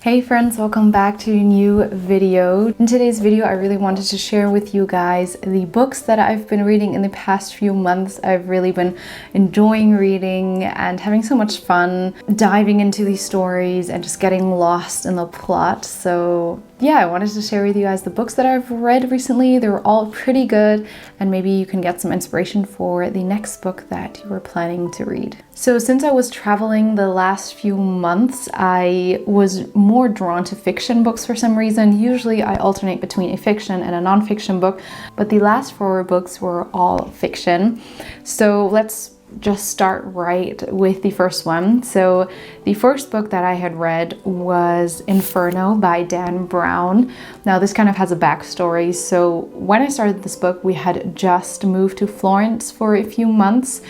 Hey friends, welcome back to a new video. In today's video, I really wanted to share with you guys the books that I've been reading in the past few months. I've really been enjoying reading and having so much fun diving into these stories and just getting lost in the plot. So yeah, I wanted to share with you guys the books that I've read recently. They were all pretty good, and maybe you can get some inspiration for the next book that you were planning to read. So since I was traveling the last few months, I was more drawn to fiction books for some reason. Usually I alternate between a fiction and a non-fiction book, but the last four books were all fiction. So let's just start right with the first one. So the first book that I had read was Inferno by Dan Brown. Now this kind of has a backstory. So when I started this book, we had just moved to Florence for a few months.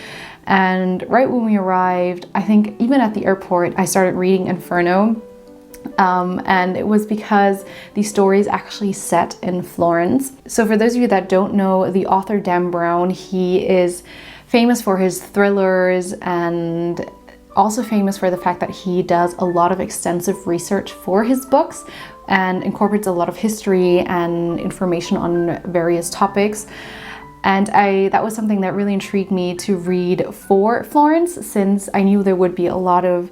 And right when we arrived, I think even at the airport, I started reading Inferno. And it was because the story is actually set in Florence. So for those of you that don't know, the author Dan Brown, he is famous for his thrillers and also famous for the fact that he does a lot of extensive research for his books and incorporates a lot of history and information on various topics. And that was something that really intrigued me to read for Florence, since I knew there would be a lot of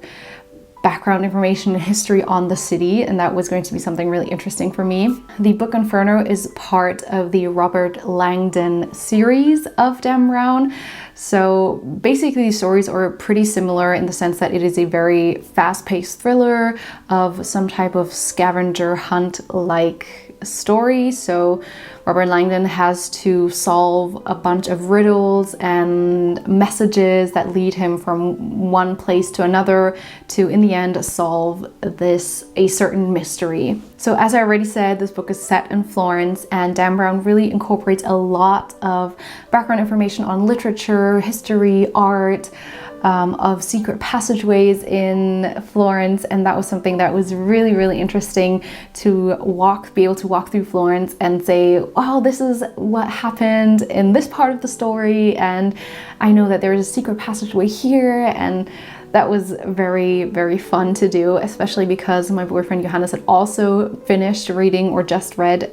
background information and history on the city, and that was going to be something really interesting for me. The book Inferno is part of the Robert Langdon series of Dan Brown. So basically these stories are pretty similar in the sense that it is a very fast-paced thriller of some type of scavenger hunt-like story. So Robert Langdon has to solve a bunch of riddles and messages that lead him from one place to another to, in the end, solve a certain mystery. So as I already said, this book is set in Florence, and Dan Brown really incorporates a lot of background information on literature, history, art, of secret passageways in Florence, and that was something that was really, really interesting to be able to walk through Florence and say, wow, this is what happened in this part of the story, and I know that there is a secret passageway here, and that was very, very fun to do, especially because my boyfriend Johannes had also finished reading or just read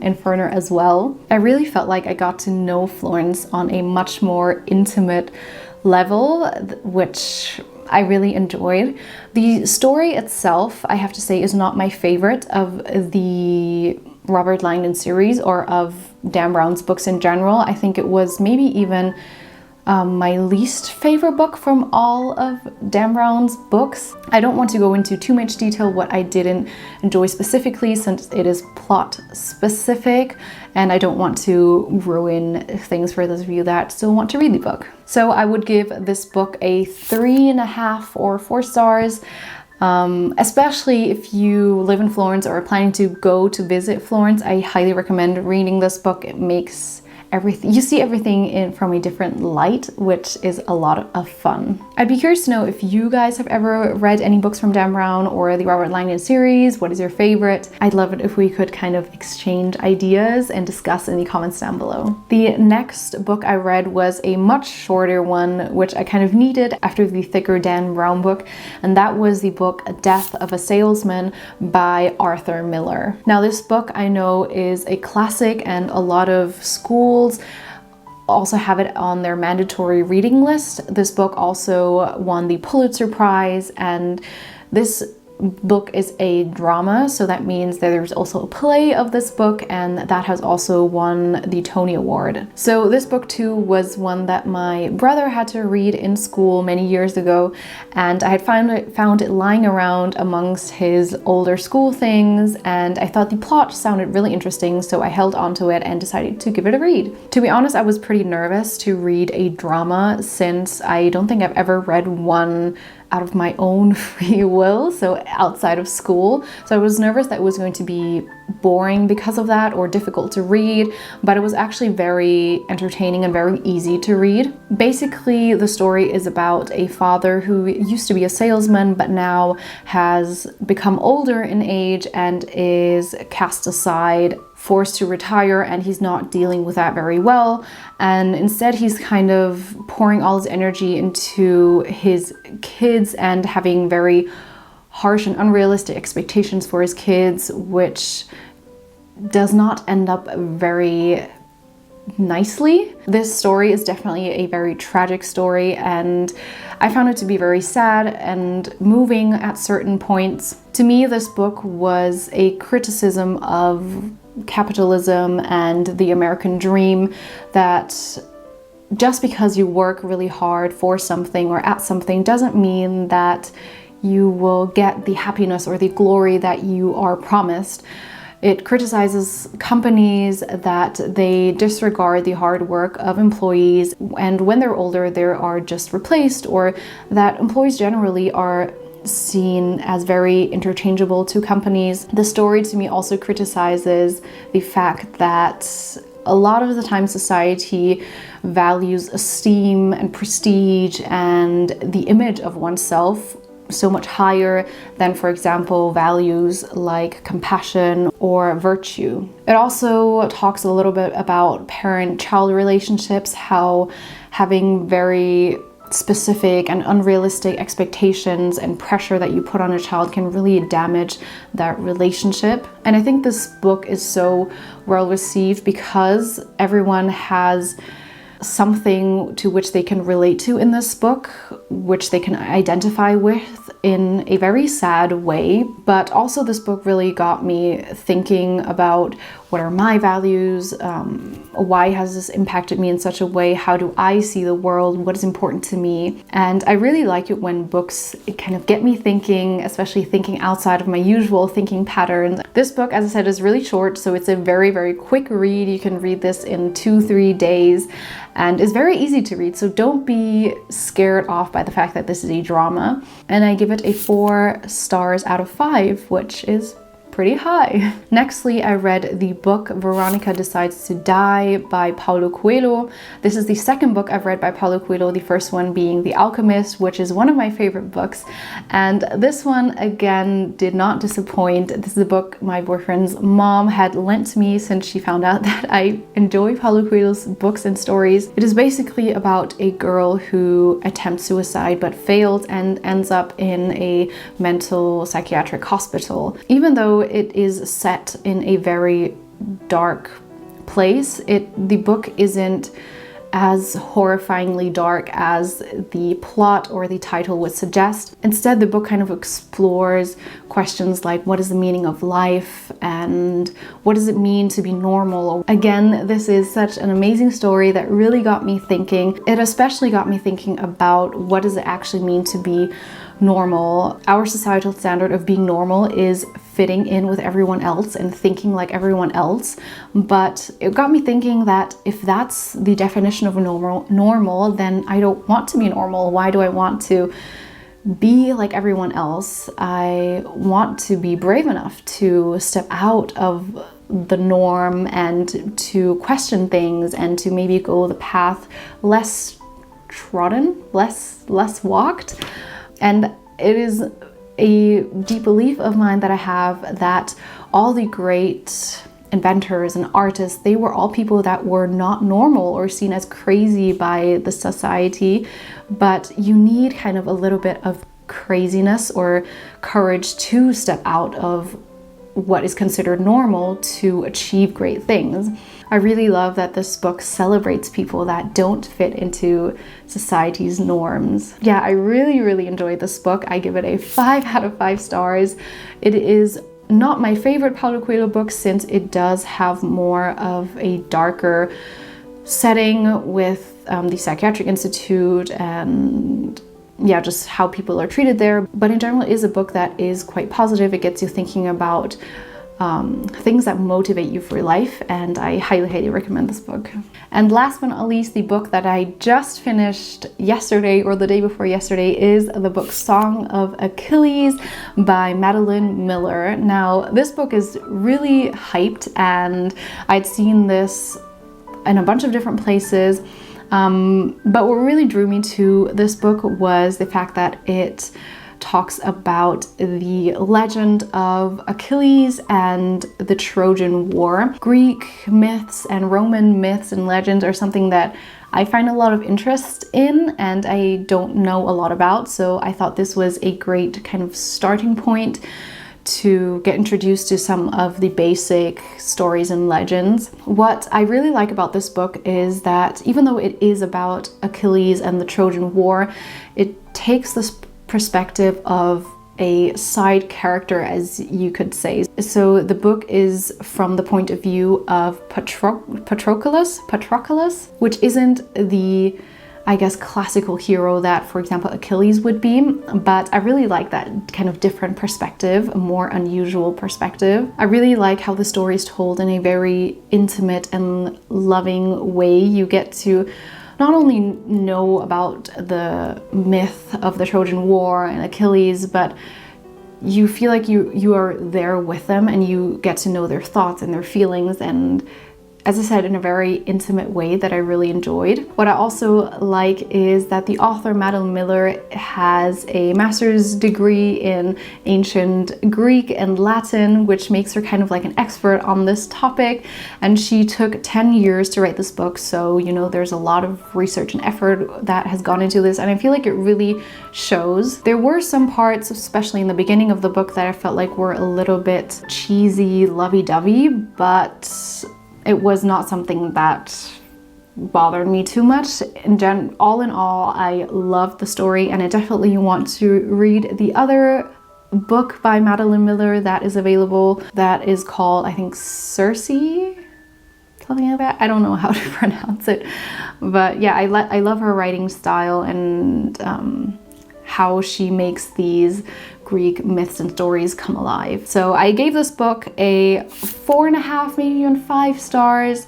Inferno as well. I really felt like I got to know Florence on a much more intimate level, which I really enjoyed. The story itself, I have to say, is not my favorite of the Robert Langdon series or of Dan Brown's books in general. I think it was maybe even my least favorite book from all of Dan Brown's books. I don't want to go into too much detail what I didn't enjoy specifically, since it is plot specific, and I don't want to ruin things for those of you that still want to read the book. So I would give this book a 3.5 or 4 stars. Especially if you live in Florence or are planning to go to visit Florence, I highly recommend reading this book. It makes everything, you see everything from a different light, which is a lot of fun. I'd be curious to know if you guys have ever read any books from Dan Brown or the Robert Langdon series. What is your favorite? I'd love it if we could kind of exchange ideas and discuss in the comments down below. The next book I read was a much shorter one, which I kind of needed after the thicker Dan Brown book, and that was the book Death of a Salesman by Arthur Miller. Now this book I know is a classic, and a lot of schools also have it on their mandatory reading list. This book also won the Pulitzer Prize, and this book is a drama, so that means that there's also a play of this book, and that has also won the Tony Award. So this book too was one that my brother had to read in school many years ago, and I had found it lying around amongst his older school things, and I thought the plot sounded really interesting, so I held onto it and decided to give it a read. To be honest, I was pretty nervous to read a drama, since I don't think I've ever read one out of my own free will, so outside of school. So I was nervous that it was going to be boring because of that, or difficult to read, but it was actually very entertaining and very easy to read. Basically, the story is about a father who used to be a salesman, but now has become older in age and is cast aside, forced to retire, and he's not dealing with that very well, and instead he's kind of pouring all his energy into his kids and having very harsh and unrealistic expectations for his kids, which does not end up very nicely. This story is definitely a very tragic story, and I found it to be very sad and moving at certain points. To me, this book was a criticism of capitalism and the American dream, that just because you work really hard for something or at something doesn't mean that you will get the happiness or the glory that you are promised. It criticizes companies that they disregard the hard work of employees, and when they're older, they are just replaced, or that employees generally are seen as very interchangeable to companies. The story to me also criticizes the fact that a lot of the time society values esteem and prestige and the image of oneself so much higher than, for example, values like compassion or virtue. It also talks a little bit about parent-child relationships, how having very specific and unrealistic expectations and pressure that you put on a child can really damage that relationship. And I think this book is so well received because everyone has something to which they can relate to in this book, which they can identify with in a very sad way. But also this book really got me thinking about what are my values, why has this impacted me in such a way, how do I see the world, what is important to me. And I really like it when books kind of get me thinking, especially thinking outside of my usual thinking patterns. This book, as I said, is really short, so it's a very, very quick read. You can read this in 2-3 days and it's very easy to read, so don't be scared off by the fact that this is a drama. And I give it a 4 stars out of 5, which is pretty high. Nextly, I read the book Veronika Decides to Die by Paolo Coelho. This is the second book I've read by Paolo Coelho, the first one being The Alchemist, which is one of my favorite books. And this one, again, did not disappoint. This is a book my boyfriend's mom had lent to me since she found out that I enjoy Paolo Coelho's books and stories. It is basically about a girl who attempts suicide but fails and ends up in a mental psychiatric hospital. Even though it is set in a very dark place, the book isn't as horrifyingly dark as the plot or the title would suggest. Instead, the book kind of explores questions like, what is the meaning of life and what does it mean to be normal? Again, this is such an amazing story that really got me thinking. It especially got me thinking about what does it actually mean to be normal. Our societal standard of being normal is fitting in with everyone else and thinking like everyone else. But it got me thinking that if that's the definition of normal, then I don't want to be normal. Why do I want to be like everyone else? I want to be brave enough to step out of the norm and to question things and to maybe go the path less trodden, less walked. And it is a deep belief of mine that I have that all the great inventors and artists, they were all people that were not normal or seen as crazy by the society. But you need kind of a little bit of craziness or courage to step out of what is considered normal to achieve great things. I really love that this book celebrates people that don't fit into society's norms. Yeah, I really enjoyed this book. I give it a 5 out of 5 stars. It is not my favorite Paulo Coelho book since it does have more of a darker setting with the psychiatric institute and yeah, just how people are treated there. But in general, it is a book that is quite positive. It gets you thinking about things that motivate you for life, and I highly recommend this book. And last but not least, the book that I just finished yesterday or the day before yesterday is the book Song of Achilles by Madeline Miller. Now, this book is really hyped, and I'd seen this in a bunch of different places. But what really drew me to this book was the fact that it talks about the legend of Achilles and the Trojan War. Greek myths and Roman myths and legends are something that I find a lot of interest in and I don't know a lot about. So I thought this was a great kind of starting point to get introduced to some of the basic stories and legends. What I really like about this book is that even though it is about Achilles and the Trojan War, it takes this perspective of a side character, as you could say. So the book is from the point of view of Patroclus, which isn't the, I guess, classical hero that, for example, Achilles would be, but I really like that kind of different perspective, a more unusual perspective. I really like how the story is told in a very intimate and loving way. You get to not only know about the myth of the Trojan War and Achilles, but you feel like you are there with them and you get to know their thoughts and their feelings, and as I said, in a very intimate way that I really enjoyed. What I also like is that the author, Madeline Miller, has a master's degree in ancient Greek and Latin, which makes her kind of like an expert on this topic. And she took 10 years to write this book. So, you know, there's a lot of research and effort that has gone into this. And I feel like it really shows. There were some parts, especially in the beginning of the book, that I felt like were a little bit cheesy, lovey-dovey, but it was not something that bothered me too much. All in all, I loved the story, and I definitely want to read the other book by Madeline Miller that is available, that is called, I think, Circe? Something like that. I don't know how to pronounce it. But yeah, I love her writing style and how she makes these Greek myths and stories come alive. So I gave this book a 4.5, maybe even 5 stars.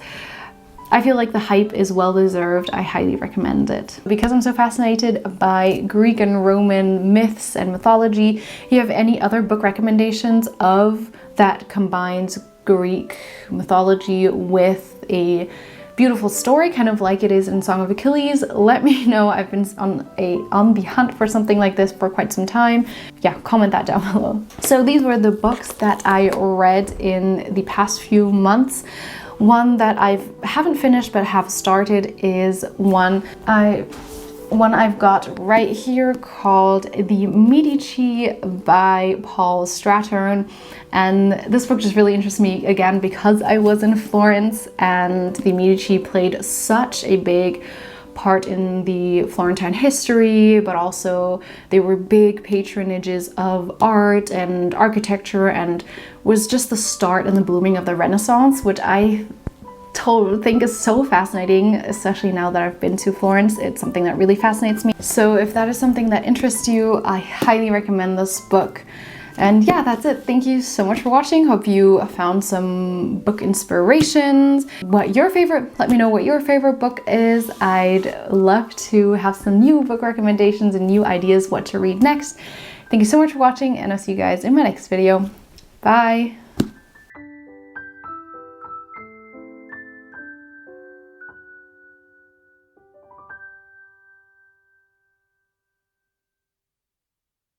I feel like the hype is well deserved. I highly recommend it. Because I'm so fascinated by Greek and Roman myths and mythology, if you have any other book recommendations of that combines Greek mythology with a beautiful story, kind of like it is in Song of Achilles, let me know. I've been on the hunt for something like this for quite some time. Yeah, comment that down below. So these were the books that I read in the past few months. One that I haven't finished but have started is one I've got right here called The Medici by Paul Strathern. And this book just really interests me, again, because I was in Florence and the Medici played such a big part in the Florentine history, but also they were big patronages of art and architecture, and was just the start and the blooming of the Renaissance, which I think is so fascinating, especially now that I've been to Florence. It's something that really fascinates me. So if that is something that interests you, I highly recommend this book. And yeah, that's it. Thank you so much for watching. Hope you found some book inspirations. Let me know what your favorite book is. I'd love to have some new book recommendations and new ideas what to read next. Thank you so much for watching, and I'll see you guys in my next video. Bye.